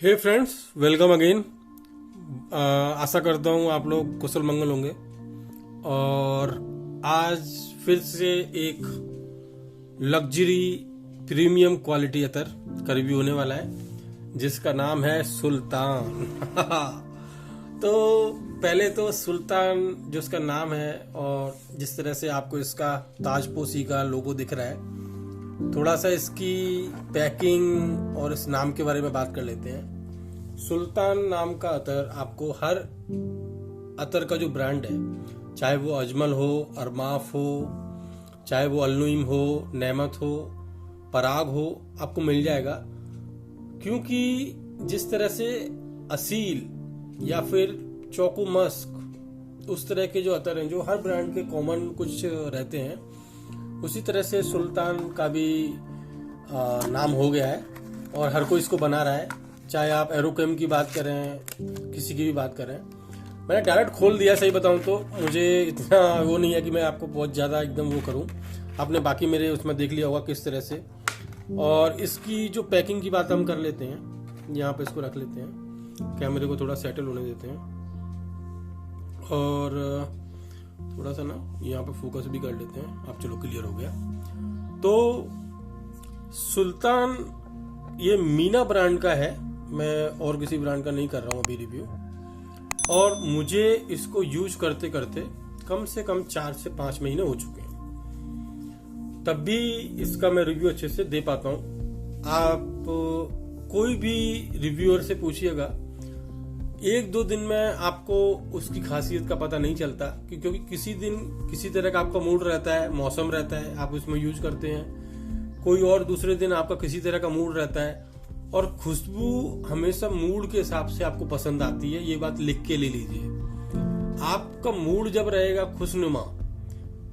हे friends, welcome again. आशा करता हूँ आप लोग कुशल मंगल होंगे। और आज फिर से एक लग्जरी प्रीमियम क्वालिटी अतर का रिव्यू होने वाला है जिसका नाम है सुल्तान। तो पहले तो सुल्तान जो इसका नाम है और जिस तरह से आपको इसका ताजपोशी का लोगो दिख रहा है, थोड़ा सा इसकी पैकिंग और इस नाम के बारे में बात कर लेते हैं। सुल्तान नाम का अतर आपको हर अतर का जो ब्रांड है, चाहे वो अजमल हो, अरमाफ हो, चाहे वो अलनुइम हो, नेमत हो, पराग हो, आपको मिल जाएगा। क्योंकि जिस तरह से असील या फिर चोको मस्क उस तरह के जो अतर हैं जो हर ब्रांड के कॉमन कुछ रहते हैं, उसी तरह से सुल्तान का भी नाम हो गया है और हर कोई इसको बना रहा है। चाहे आप एरोकेम की बात करें, किसी की भी बात करें। मैंने डायरेक्ट खोल दिया, सही बताऊं तो मुझे इतना वो नहीं है कि मैं आपको बहुत ज़्यादा एकदम वो करूं। आपने बाकी मेरे उसमें देख लिया होगा किस तरह से। और इसकी जो पैकिंग की बात हम कर लेते हैं, यहाँ पे इसको रख लेते हैं, कैमरे को थोड़ा सेटल होने देते हैं और थोड़ा सा ना यहाँ पे फोकस भी कर लेते हैं। आप चलो, क्लियर हो गया। तो सुल्तान ये मीना ब्रांड का है, मैं और किसी ब्रांड का नहीं कर रहा हूँ अभी रिव्यू। और मुझे इसको यूज करते करते कम से कम 4 से 5 महीने हो चुके हैं, तब भी इसका मैं रिव्यू अच्छे से दे पाता हूँ। आप कोई भी रिव्यूअर से पूछिएगा, 1-2 दिन में आपको उसकी खासियत का पता नहीं चलता, क्योंकि किसी दिन किसी तरह का आपका मूड रहता है, मौसम रहता है, आप उसमें यूज करते हैं। कोई और दूसरे दिन आपका किसी तरह का मूड रहता है और खुशबू हमेशा मूड के हिसाब से आपको पसंद आती है। ये बात लिख के ले लीजिए। आपका मूड जब रहेगा खुशनुमा,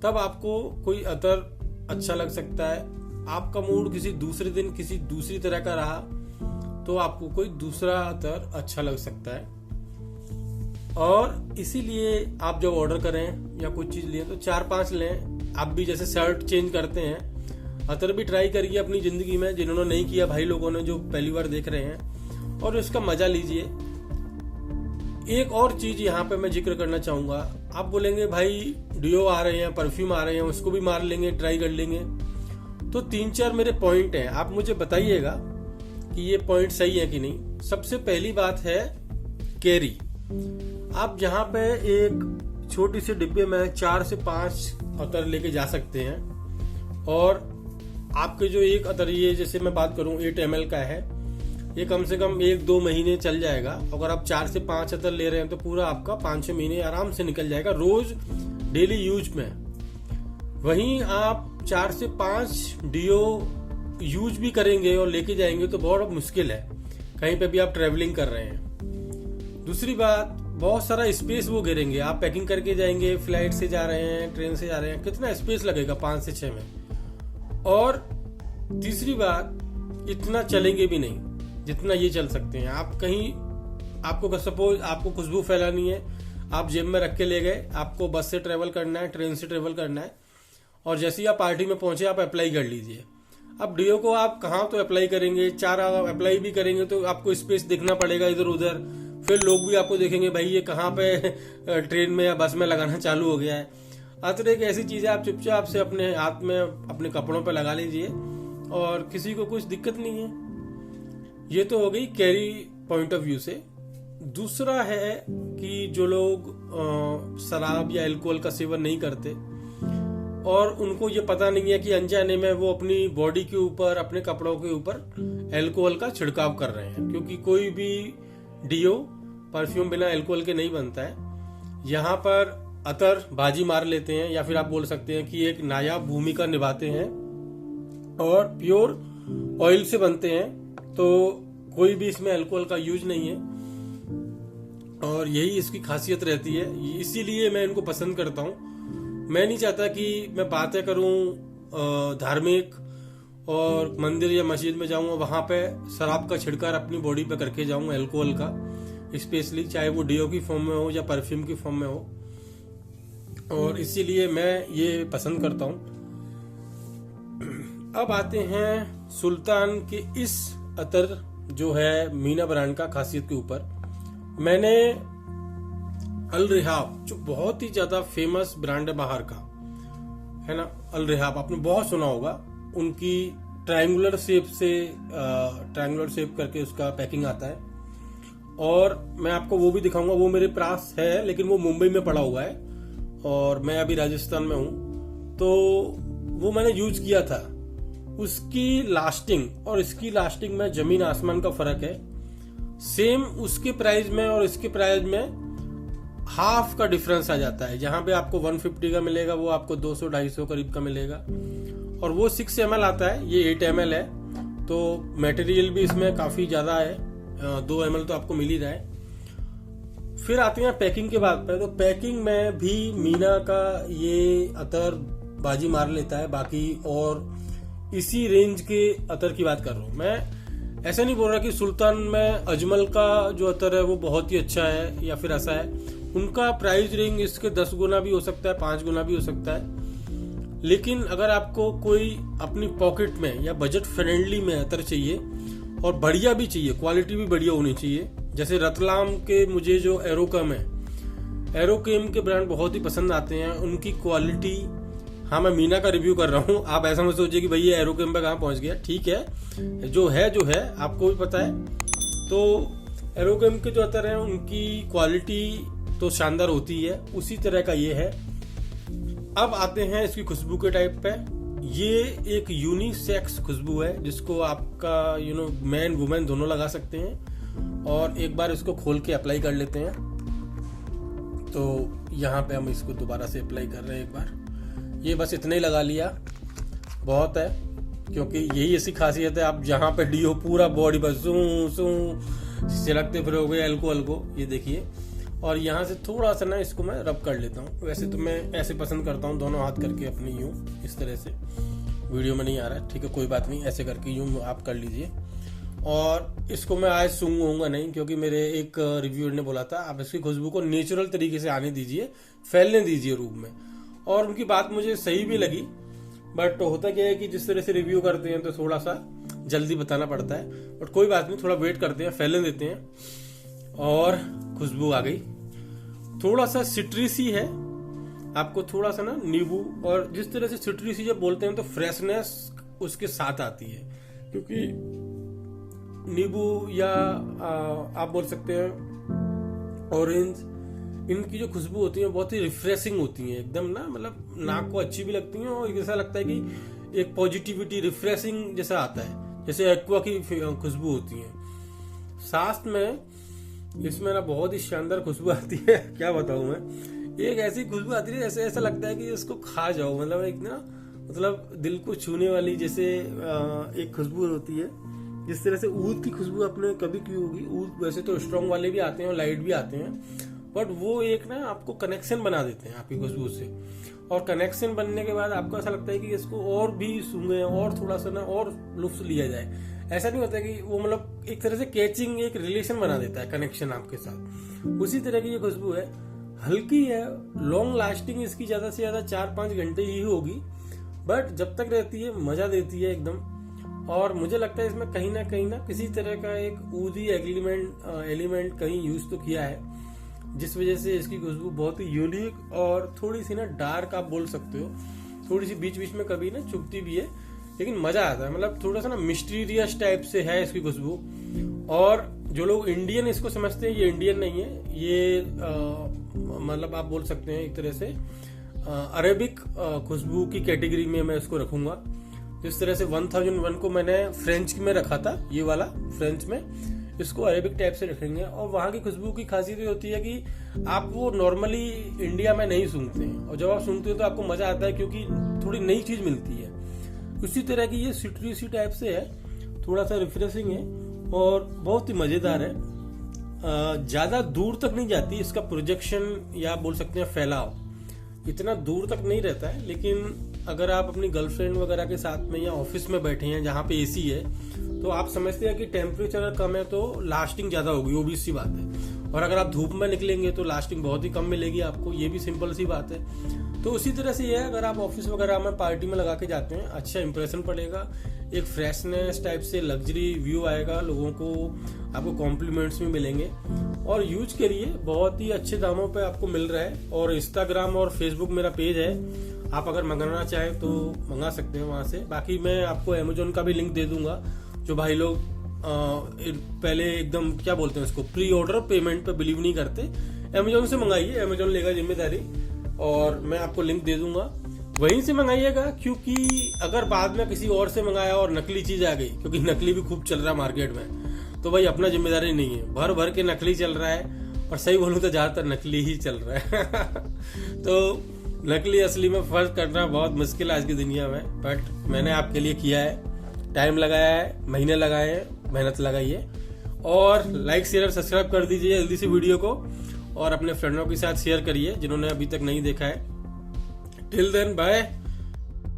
तब आपको कोई अतर अच्छा लग सकता है। आपका मूड किसी दूसरे दिन किसी दूसरी तरह का रहा तो आपको कोई दूसरा अतर अच्छा लग सकता है। और इसीलिए आप जब ऑर्डर करें या कुछ चीज लें तो 4-5 लें। आप भी जैसे शर्ट चेंज करते हैं, अतर भी ट्राई करिए अपनी जिंदगी में। जिन्होंने नहीं किया, भाई लोगों ने जो पहली बार देख रहे हैं, और इसका मजा लीजिए। एक और चीज यहाँ पे मैं जिक्र करना चाहूंगा। आप बोलेंगे भाई डियो आ रहे हैं, परफ्यूम आ रहे हैं, उसको भी मार लेंगे, ट्राई कर लेंगे। तो 3-4 मेरे पॉइंट हैं, आप मुझे बताइएगा कि ये पॉइंट सही है कि नहीं। सबसे पहली बात है कैरी। आप यहाँ पे एक छोटी सी डिब्बे में 4 से 5 अतर लेके जा सकते हैं और आपके जो एक अतर, ये जैसे मैं बात करूं 8 ml का है, ये कम से कम 1-2 महीने चल जाएगा। अगर आप 4 से 5 अतर ले रहे हैं तो पूरा आपका 5-6 महीने आराम से निकल जाएगा रोज डेली यूज में। वहीं आप 4 से 5 डियो यूज भी करेंगे और लेके जाएंगे तो बहुत मुश्किल है, कहीं पे भी आप ट्रेवलिंग कर रहे हैं। दूसरी बात, बहुत सारा स्पेस वो घेरेंगे। आप पैकिंग करके जाएंगे, फ्लाइट से जा रहे हैं, ट्रेन से जा रहे हैं, कितना स्पेस लगेगा 5 से 6 में। और तीसरी बात, इतना चलेंगे भी नहीं जितना ये चल सकते हैं। आप कहीं, आपको सपोज आपको खुशबू फैलानी है, आप जेब में रख के ले गए, आपको बस से ट्रेवल करना है, ट्रेन से ट्रेवल करना है, और जैसे ही आप पार्टी में पहुंचे आप अप्लाई कर लीजिए। अब डियो को आप कहाँ तो अप्लाई करेंगे, 4 अप्लाई भी करेंगे तो आपको स्पेस देखना पड़ेगा इधर उधर। फिर लोग भी आपको देखेंगे, भाई ये कहाँ पे ट्रेन में या बस में लगाना चालू हो गया है। अतर एक ऐसी चीज है, आप चुपचाप से अपने हाथ में अपने कपड़ों पे लगा लीजिए और किसी को कुछ दिक्कत नहीं है। ये तो हो गई कैरी पॉइंट ऑफ व्यू से। दूसरा है कि जो लोग शराब या अल्कोहल का सेवन नहीं करते और उनको ये पता नहीं है कि अनजाने में वो अपनी बॉडी के ऊपर, अपने कपड़ों के ऊपर अल्कोहल का छिड़काव कर रहे हैं, क्योंकि कोई भी डियो, परफ्यूम बिना अल्कोहल के नहीं बनता है। यहाँ पर अतर बाजी मार लेते हैं, या फिर आप बोल सकते हैं कि एक नायाब भूमिका निभाते हैं और प्योर ऑयल से बनते हैं, तो कोई भी इसमें अल्कोहल का यूज नहीं है और यही इसकी खासियत रहती है। इसीलिए मैं इनको पसंद करता हूँ। मैं नहीं चाहता कि मैं बातें करूँ धार्मिक और मंदिर या मस्जिद में जाऊँ, वहां पे शराब का छिड़कार अपनी बॉडी पे करके जाऊँ, अल्कोहल का स्पेशली, चाहे वो डियो की फॉर्म में हो या परफ्यूम की फॉर्म में हो। और इसीलिए मैं ये पसंद करता हूं। अब आते हैं सुल्तान के इस अतर जो है मीना ब्रांड का खासियत के ऊपर। मैंने अल रिहाब, जो बहुत ही ज्यादा फेमस ब्रांड है बाहर का, है ना, अल रिहाब आपने बहुत सुना होगा। उनकी ट्रायंगुलर शेप करके उसका पैकिंग आता है, और मैं आपको वो भी दिखाऊंगा। वो मेरे पास है, लेकिन वो मुंबई में पड़ा हुआ है और मैं अभी राजस्थान में हूं, तो वो मैंने यूज किया था। उसकी लास्टिंग और इसकी लास्टिंग में जमीन आसमान का फर्क है। सेम उसके प्राइस में और इसके प्राइस में हाफ का डिफरेंस आ जाता है। जहां पे आपको 150 का मिलेगा, वो आपको 200-250 करीब का मिलेगा। और वो 6 ml आता है, ये 8 ml है, तो मटेरियल भी इसमें काफी ज्यादा है। 2 ml तो आपको मिल ही रहा है। फिर आते हैं पैकिंग के बाद पे, तो पैकिंग में भी मीना का ये अतर बाजी मार लेता है बाकी। और इसी रेंज के अतर की बात कर रहा हूं मैं, ऐसा नहीं बोल रहा कि सुल्तान में अजमल का जो अतर है वो बहुत ही अच्छा है या फिर ऐसा है। उनका प्राइस रेंज इसके 10 गुना भी हो सकता है, 5 गुना भी हो सकता है। लेकिन अगर आपको कोई अपनी पॉकेट में या बजट फ्रेंडली में अतर चाहिए और बढ़िया भी चाहिए, क्वालिटी भी बढ़िया होनी चाहिए, जैसे रतलाम के मुझे जो एरोकम है, एरोकेम के ब्रांड बहुत ही पसंद आते हैं। उनकी क्वालिटी, हाँ मैं मीना का रिव्यू कर रहा हूँ, आप ऐसा मत सोचिए कि भाई ये एरोकेम पे कहाँ पहुंच गया। ठीक है, जो है आपको भी पता है। तो एरोकेम के जो अतर हैं उनकी क्वालिटी तो शानदार होती है, उसी तरह का ये है। अब आते हैं इसकी खुशबू के टाइप पे। ये एक यूनिसेक्स खुशबू है, जिसको आपका मैन वुमेन दोनों लगा सकते हैं। और एक बार इसको खोल के अप्लाई कर लेते हैं। तो यहाँ पे हम इसको दोबारा से अप्लाई कर रहे हैं एक बार। ये बस इतना ही लगा लिया, बहुत है, क्योंकि यही ऐसी खासियत है। आप जहाँ पे डीओ पूरा बॉडी पर छिड़कते फिरोगे अल्को, ये देखिए। और यहाँ से थोड़ा सा ना इसको मैं रब कर लेता हूँ। वैसे तो मैं ऐसे पसंद करता हूँ, दोनों हाथ करके अपनी यूं इस तरह से। वीडियो में नहीं आ रहा है, ठीक है, कोई बात नहीं, ऐसे करके यूं आप कर लीजिए। और इसको मैं आज सूंघूंगा नहीं, क्योंकि मेरे एक रिव्यूअर ने बोला था आप इसकी खुशबू को नेचुरल तरीके से आने दीजिए, फैलने दीजिए रूम में। और उनकी बात मुझे सही भी लगी। बट होता क्या है कि जिस तरह से रिव्यू करते हैं तो थोड़ा सा जल्दी बताना पड़ता है। बट कोई बात नहीं, थोड़ा वेट करते हैं, फैलने देते हैं। और खुशबू आ गई, थोड़ा सा सिट्रिसी है। आपको थोड़ा सा ना नींबू, और जिस तरह से सिट्रिसी जब बोलते हैं तो फ्रेशनेस उसके साथ आती है, क्योंकि नींबू या आप बोल सकते हैं ऑरेंज, इनकी जो खुशबू होती है बहुत ही रिफ्रेशिंग होती है एकदम ना, मतलब नाक को अच्छी भी लगती है। और ऐसा लगता है कि एक पॉजिटिविटी, रिफ्रेशिंग जैसा आता है, जैसे एक्वा की खुशबू होती है। साथ में इसमें ना बहुत ही शानदार खुशबू आती है, क्या बताऊं मैं। एक ऐसी खुशबू आती है जैसे ऐसा लगता है कि इसको खा जाओ, मतलब एक ना, मतलब दिल को छूने वाली जैसे एक खुशबू होती है। जिस तरह से ऊद की खुशबू आपने कभी की होगी। ऊद वैसे तो स्ट्रॉन्ग वाले भी आते हैं और लाइट भी आते हैं, बट वो एक ना आपको कनेक्शन बना देते हैं आपकी खुशबू से। और कनेक्शन बनने के बाद आपको ऐसा लगता है कि इसको और भी सूंघे और थोड़ा सा ना और लुत्फ लिया जाए। ऐसा नहीं होता कि वो, मतलब एक तरह से कैचिंग, एक रिलेशन बना देता है, कनेक्शन आपके साथ। उसी तरह की ये खुशबू है, हल्की है, लॉन्ग लास्टिंग इसकी ज्यादा से ज्यादा 4-5 घंटे ही होगी, बट जब तक रहती है मजा देती है एकदम। और मुझे लगता है इसमें कहीं ना किसी तरह का एक ऊदी एलिमेंट कहीं यूज तो किया है, जिस वजह से इसकी खुशबू बहुत ही यूनिक और थोड़ी सी ना डार्क आप बोल सकते हो, थोड़ी सी बीच बीच में कभी ना चुभती भी है, लेकिन मजा आता है। मतलब थोड़ा सा ना मिस्टीरियस टाइप से है इसकी खुशबू। और जो लोग इंडियन इसको समझते हैं, ये इंडियन नहीं है, ये मतलब आप बोल सकते हैं एक तरह से अरेबिक खुशबू की कैटेगरी में मैं इसको रखूंगा। जिस तरह से 1001 को मैंने फ्रेंच में रखा था, ये वाला फ्रेंच में, इसको अरेबिक टाइप से रखेंगे। और वहां की खुशबू की खासियत ये होती है कि आप वो नॉर्मली इंडिया में नहीं सूंघते हैं, और जब आप सूंघते हो तो आपको मजा आता है, क्योंकि थोड़ी नई चीज मिलती है। उसी तरह की ये सिट्रिसी टाइप से है, थोड़ा सा रिफ्रेशिंग है और बहुत ही मजेदार है। ज्यादा दूर तक नहीं जाती, इसका प्रोजेक्शन या बोल सकते हैं फैलाव इतना दूर तक नहीं रहता है। लेकिन अगर आप अपनी गर्लफ्रेंड वगैरह के साथ में या ऑफिस में बैठे हैं जहाँ पे एसी है, तो आप समझते हैं कि टेम्परेचर कम है तो लास्टिंग ज्यादा होगी, वो भी सी बात है। और अगर आप धूप में निकलेंगे तो लास्टिंग बहुत ही कम मिलेगी आपको, ये भी सिंपल सी बात है। तो उसी तरह से ये है, अगर आप ऑफिस वगैरह में पार्टी में लगा के जाते हैं, अच्छा इंप्रेशन पड़ेगा, एक फ्रेशनेस टाइप से लग्जरी व्यू आएगा, लोगों को आपको कॉम्प्लीमेंट्स भी मिलेंगे। और यूज करिए, बहुत ही अच्छे दामों पे आपको मिल रहा है। और इंस्टाग्राम और फेसबुक मेरा पेज है, आप अगर मंगाना चाहें तो मंगा सकते हैं वहां से। बाकी मैं आपको अमेजोन का भी लिंक दे दूंगा, जो भाई लोग पहले एकदम क्या बोलते हैं उसको, प्री ऑर्डर पेमेंट पे बिलीव नहीं करते, अमेजोन से मंगाइए, अमेजोन लेगा जिम्मेदारी। और मैं आपको लिंक दे दूंगा, वहीं से मंगाइएगा। क्योंकि अगर बाद में किसी और से मंगाया और नकली चीज आ गई, क्योंकि नकली भी खूब चल रहा है मार्केट में, तो भाई अपना जिम्मेदारी नहीं है। भर भर के नकली चल रहा है, और सही बोलूं तो ज्यादातर नकली ही चल रहा है। तो नकली असली में फर्क करना बहुत मुश्किल है आज की दुनिया में, बट मैंने आपके लिए किया है, टाइम लगाया है, महीने लगाए हैं, मेहनत लगाई है। और लाइक शेयर सब्सक्राइब कर दीजिए जल्दी से वीडियो को, और अपने फ्रेंडों के साथ शेयर करिए जिन्होंने अभी तक नहीं देखा है। Till then bye.